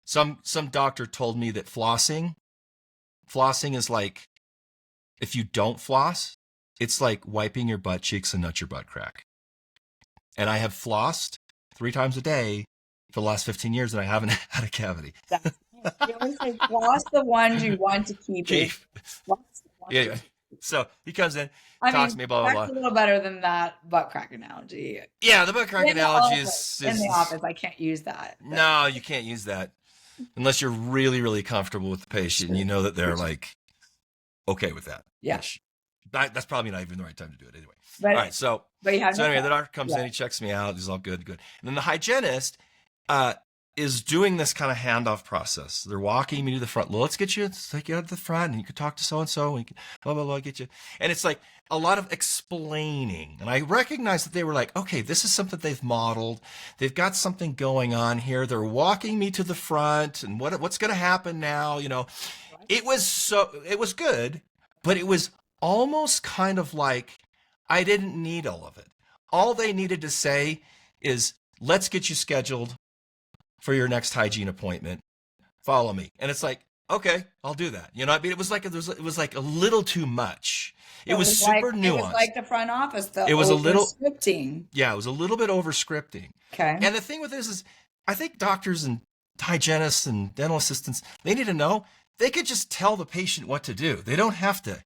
Some doctor told me that flossing is like, if you don't floss, it's like wiping your butt cheeks and nut your butt crack. And I have flossed 3 times a day for the last 15 years and I haven't had a cavity. That's You always say floss the ones you want to keep in. Keith. Floss the ones you Yeah. want to keep. So he comes in, I talks to mean, me, blah, blah, that's blah. a little better than that butt crack analogy. Yeah, the book crack analogy In the is office, I can't use that. But no, you can't use that unless you're really, really comfortable with the patient and you know that they're like okay with that. yeah, Which that's probably not even the right time to do it anyway. but All right, so you have no anyway, the problem. doctor comes Yeah. in, he checks me out, he's all good. And then the hygienist is doing this kind of handoff process. They're walking me to the front. Well, let's take you out to the front, and you can talk to so and so, and you can blah blah blah, get you. And it's like a lot of explaining. And I recognize that they were like, okay, this is something they've modeled. They've got something going on here. They're walking me to the front, and what's going to happen now? It was good, but it was almost kind of like I didn't need all of it. All they needed to say is, let's get you scheduled for your next hygiene appointment. Follow me. And it's like, okay, I'll do that. You know, I mean, it was like a little too much. It was super nuanced. It was like the front office, it was a little scripting. Yeah, it was a little bit over scripting. Okay. And the thing with this is, I think doctors and hygienists and dental assistants, they need to know they could just tell the patient what to do. They don't have to.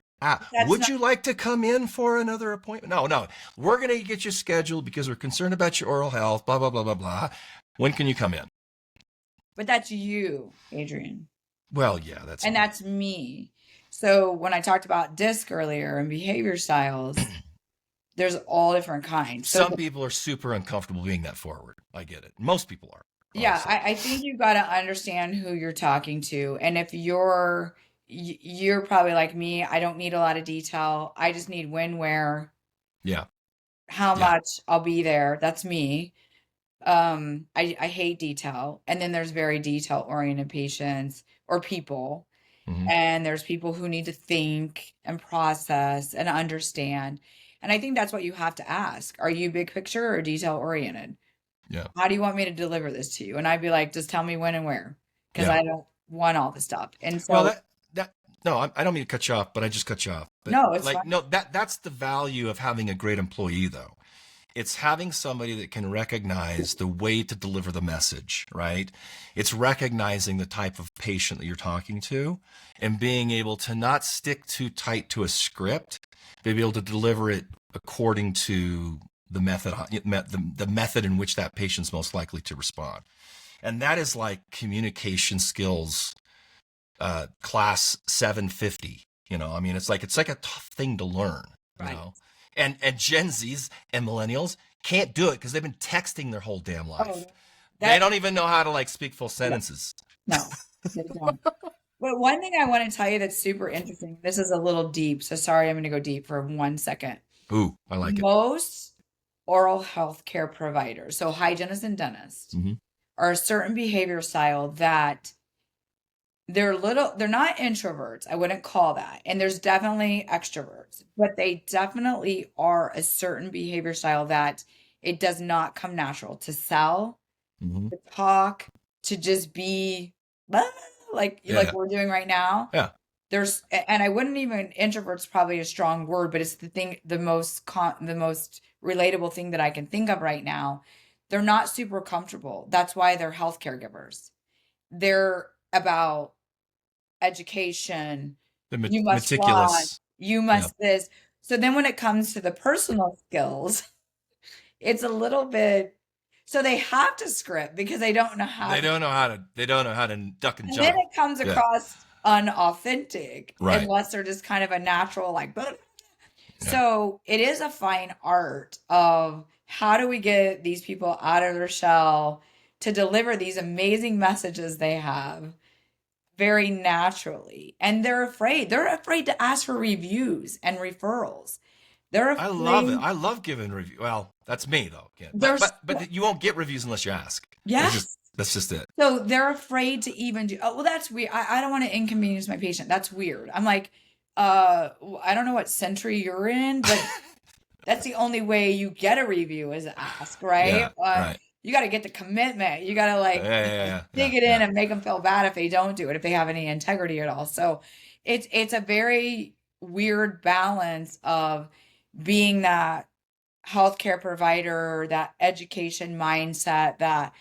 Would you like to come in for another appointment? No. We're going to get you scheduled because we're concerned about your oral health, blah, blah, blah, blah, blah. When can you come in? But that's you, Adrian. Well, yeah, that's me. So when I talked about DISC earlier and behavior styles, there's all different kinds. Some people are super uncomfortable being that forward. I get it. Most people are. Yeah, I think you got to understand who you're talking to. And if you're probably like me, I don't need a lot of detail. I just need when, where, how much, I'll be there. That's me. I hate detail. And then there's very detail oriented patients or people. Mm-hmm. And there's people who need to think and process and understand. And I think that's what you have to ask. Are you big picture or detail oriented? Yeah. How do you want me to deliver this to you? And I'd be like, just tell me when and where, because I don't want all the stuff. And so, no, I don't mean to cut you off, but I just cut you off. But no, it's fine. No, that's the value of having a great employee, though. It's having somebody that can recognize the way to deliver the message, right? It's recognizing the type of patient that you're talking to and being able to not stick too tight to a script, but be able to deliver it according to the method in which that patient's most likely to respond. And that is like communication skills, class 750, I mean, it's like a tough thing to learn, right. You know? And Gen Zs and millennials can't do it because they've been texting their whole damn life. They don't even know how to speak full sentences. No, they don't. But one thing I want to tell you that's super interesting, this is a little deep, so sorry, I'm going to go deep for 1 second. Ooh, I like it. Most oral health care providers, so hygienists and dentists, are a certain behavior style that they're not introverts. I wouldn't call that. And there's definitely extroverts, but they definitely are a certain behavior style that it does not come natural to sell, to talk, to just be like we're doing right now. Yeah. And I wouldn't even, introvert's probably a strong word, but it's the most relatable thing that I can think of right now. They're not super comfortable. That's why they're health caregivers. They're about education. You must meticulous. floss, you must this. So then when it comes to the personal skills, it's a little bit, so they have to script because they don't know how they don't know how to duck and jump. Then it comes across unauthentic, right, unless they're just kind of a natural So it is a fine art of how do we get these people out of their shell to deliver these amazing messages they have very naturally. And they're afraid to ask for reviews and referrals. They're afraid. I love it. I love giving reviews. Well, that's me though. But you won't get reviews unless you ask. Yes. That's just it. So they're afraid to even do, oh, well, that's weird. I don't want to inconvenience my patient. That's weird. I'm like, I don't know what century you're in, but that's the only way you get a review is ask, right? Yeah, right. You got to get the commitment. You got to dig it in and make them feel bad if they don't do it, if they have any integrity at all. So it's a very weird balance of being that healthcare provider, that education mindset, that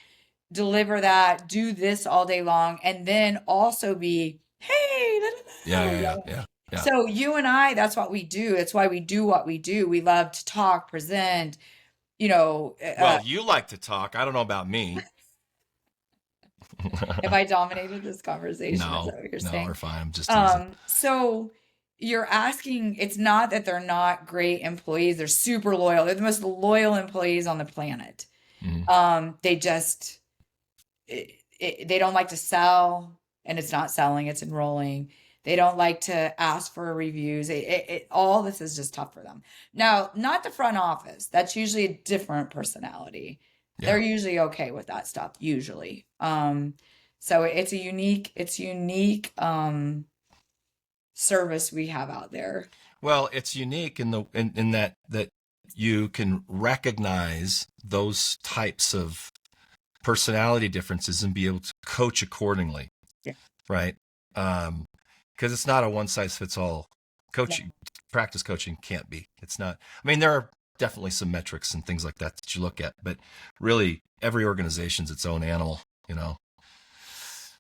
deliver that, do this all day long, and then also be, hey, la, la, la, Yeah. la. Yeah. Yeah. So you and I, that's what we do. That's why we do what we do. We love to talk, present, you know, Well, you like to talk. I don't know about me. if I dominated this conversation, is No, that what you're no, saying? we're fine. I'm just teasing. So you're asking, it's not that they're not great employees, they're super loyal. They're the most loyal employees on the planet. Mhm. They just they don't like to sell, and it's not selling, it's enrolling. They don't like to ask for reviews. All this is just tough for them. Now, not the front office. That's usually a different personality. They're Yeah. usually okay with that stuff, usually. So it's unique service we have out there. Well, it's unique in that you can recognize those types of personality differences and be able to coach accordingly, Yeah. right? Because it's not a one size fits all. No. Coaching, practice coaching can't be. It's not. I mean, there are definitely some metrics and things like that you look at, but really, every organization's its own animal, you know.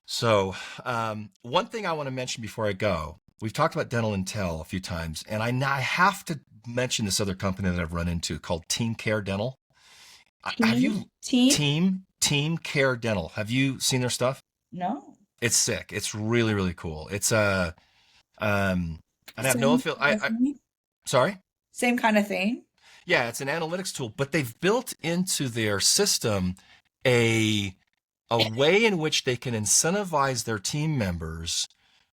So, one thing I want to mention before I go, we've talked about Dental Intel a few times, and I have to mention this other company that I've run into called Team Care Dental. Have Team? you Team? Team Care Dental? Have you seen their stuff? No. It's sick. It's really really cool. It's a I have no Same affiliate. kind of thing? Sorry. Same kind of thing? Yeah, it's an analytics tool, but they've built into their system a a way in which they can incentivize their team members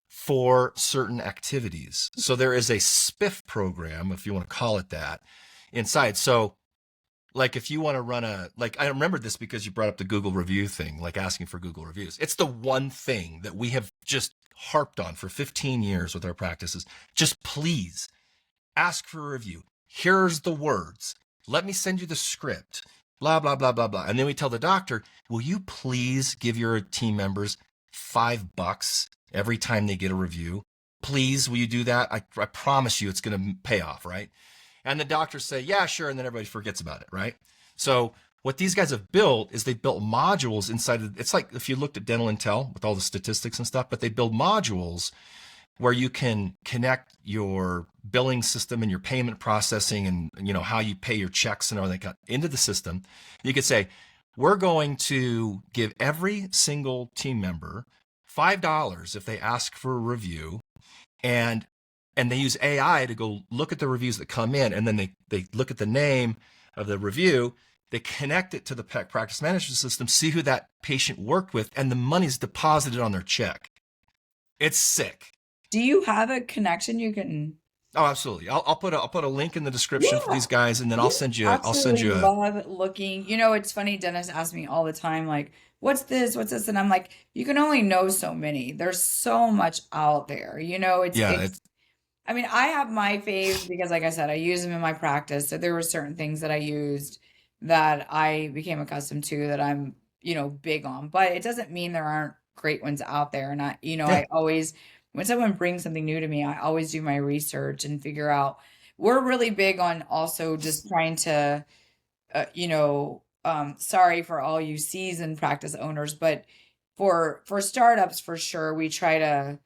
for certain activities. So there is a spiff program, if you want to call it that, inside. So like if you want to run like I remember this because you brought up the Google review thing, like asking for Google reviews. It's the one thing that we have just harped on for 15 years with our practices. Just please ask for a review. Here's the words. Let me send you the script. Blah, blah, blah, blah, blah. And then we tell the doctor, will you please give your team members $5 every time they get a review? Please, will you do that? I promise you it's going to pay off, right? And the doctors say, yeah, sure. And then everybody forgets about it, right? So what these guys have built is they built modules inside of, it's like if you looked at Dental Intel with all the statistics and stuff, but they build modules where you can connect your billing system and your payment processing and how you pay your checks and everything into the system. You could say, we're going to give every single team member $5 if they ask for a review, and they use AI to go look at the reviews that come in, and then they look at the name of the review, they connect it to the practice management system, see who that patient worked with, and the money's deposited on their check. It's sick. Do you have a connection you can? Oh, absolutely. I'll put a link in the description for Yeah, these guys, and then I'll we send you absolutely a love looking. You know, it's funny, Dennis asks me all the time, like, what's this? What's this? And I'm like, you can only know so many. There's so much out there. You know, yeah. it's I mean, I have my faves because, like I said, I use them in my practice. So there were certain things that I used that I became accustomed to that I'm, big on. But it doesn't mean there aren't great ones out there. And Yeah. I always, when someone brings something new to me, I always do my research and figure out. We're really big on also just trying to, sorry for all you seasoned practice owners, but for startups, for sure, we try to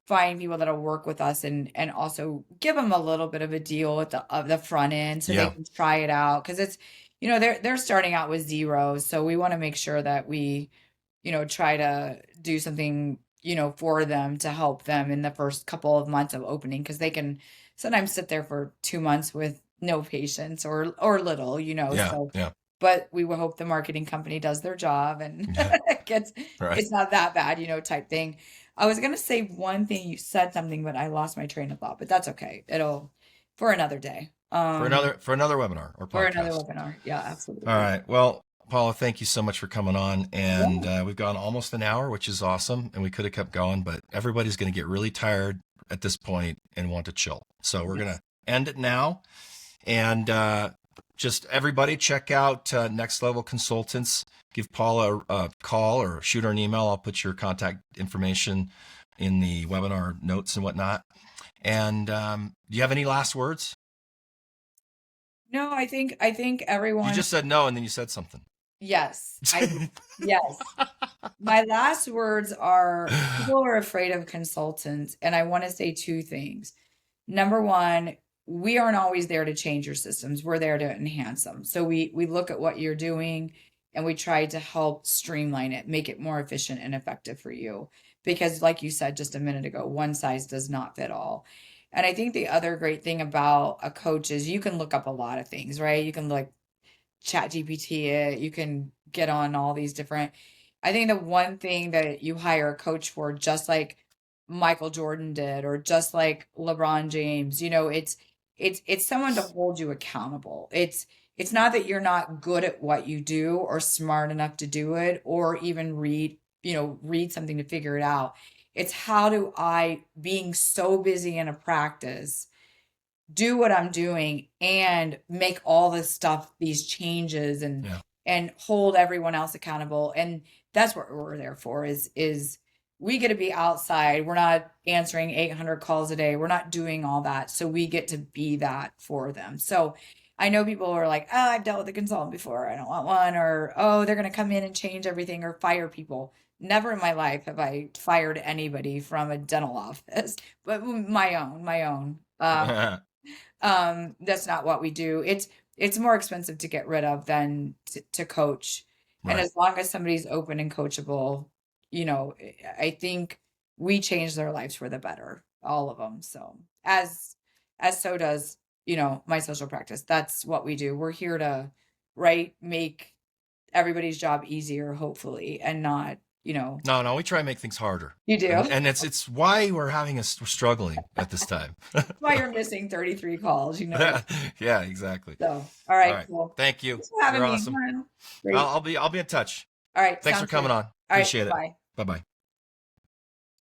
find people that'll work with us and also give them a little bit of a deal at the front end so they Yeah. can try it out because it's they're starting out with zero, so we want to make sure that we try to do something for them to help them in the first couple of months of opening because they can sometimes sit there for 2 months with no patients or little Yeah. so Yeah. but we will hope the marketing company does their job and Yeah. gets Right. it's not that bad, type thing. I was gonna say one thing, you said something, but I lost my train of thought, but that's okay. It'll for another day. For another webinar or For another podcast. webinar. Yeah, All absolutely. right. Well, Paula, thank you so much for coming on. And Yeah. we've gone almost an hour, which is awesome. And we could have kept going, but everybody's going to get really tired at this point and want to chill. So we're going Yes. to end it now. And just everybody check out Next Level Consultants. Give Paula a call or shoot her an email. I'll put your contact information in the webinar notes and whatnot. And do you have any last words? No, I think You everyone just said no, and then you said something. Yes. Yes. My last words are people are afraid of consultants, and I want to say two things. Number one, we aren't always there to change your systems. We're there to enhance them. So we look at what you're doing and we try to help streamline it, make it more efficient and effective for you. Because like you said just a minute ago, one size does not fit all. And I think the other great thing about a coach is you can look up a lot of things, right? You can like chat GPT it, you can get on all these different. I think the one thing that you hire a coach for, just like Michael Jordan did, or just like LeBron James, it's someone to hold you accountable. It's not that you're not good at what you do or smart enough to do it or even read something to figure it out. It's how do I, being so busy in a practice, do what I'm doing and make all this stuff, these changes and Yeah. and hold everyone else accountable. And that's what we're there for is we get to be outside. We're not answering 800 calls a day. We're not doing all that. So we get to be that for them. So I know people are like, oh, I've dealt with a consultant before. I don't want one. Or, oh, they're going to come in and change everything or fire people. Never in my life have I fired anybody from a dental office, but my own. That's not what we do. It's more expensive to get rid of than to coach. And Right. as long as somebody's open and coachable, I think we change their lives for the better, all of them. So as so does, my social practice. That's what we do. We're here to, right, make everybody's job easier, hopefully, and not, No, we try and make things harder. you do. And it's why we're struggling at this time. That's why you're missing 33 calls, Yeah, exactly. So, all All right, right. cool. Thank you. Thanks for having You're me. awesome. Great. I'll be in touch. All right. Thanks for Sounds coming good. on. All right. Appreciate it. Bye. Bye-bye.